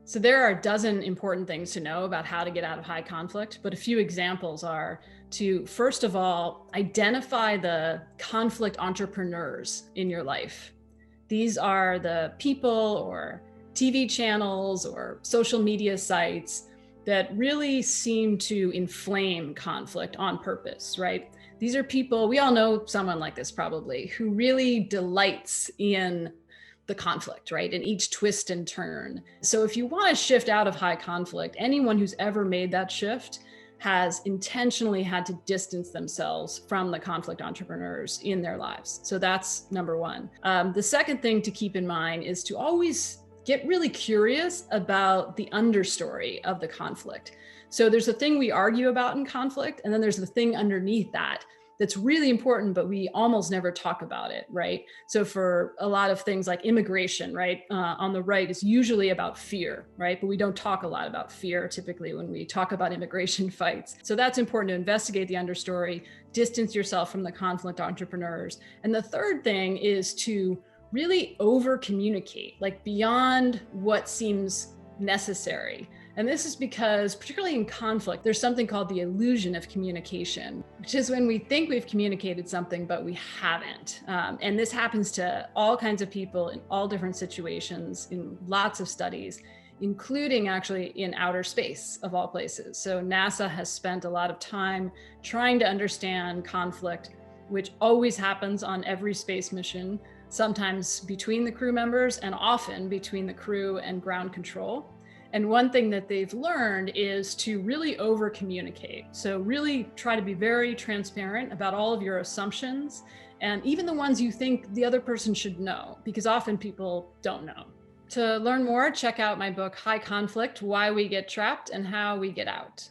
So there are a dozen important things to know about how to get out of high conflict, but a few examples are to, first of all, identify the conflict entrepreneurs in your life. These are the people or TV channels or social media sites that really seem to inflame conflict on purpose, right? These are people, we all know someone like this probably, who really delights in the conflict, right? In each twist and turn. So if you want to shift out of high conflict, anyone who's ever made that shift has intentionally had to distance themselves from the conflict entrepreneurs in their lives. So that's number one. The second thing to keep in mind is to always get really curious about the understory of the conflict. So there's a thing we argue about in conflict, and then there's the thing underneath that that's really important, but we almost never talk about it, right? So for a lot of things like immigration, right, on the right is usually about fear, right? But we don't talk a lot about fear typically when we talk about immigration fights. So that's important to investigate the understory, distance yourself from the conflict entrepreneurs. And the third thing is to really over communicate, like beyond what seems necessary. And this is because, particularly in conflict, there's something called the illusion of communication, which is when we think we've communicated something, but we haven't. And this happens to all kinds of people in all different situations in lots of studies, including actually in outer space of all places. So NASA has spent a lot of time trying to understand conflict, which always happens on every space mission, sometimes between the crew members and often between the crew and ground control. And one thing that they've learned is to really over communicate. So really try to be very transparent about all of your assumptions and even the ones you think the other person should know, because often people don't know. To learn more, check out my book, High Conflict: Why We Get Trapped and How We Get Out.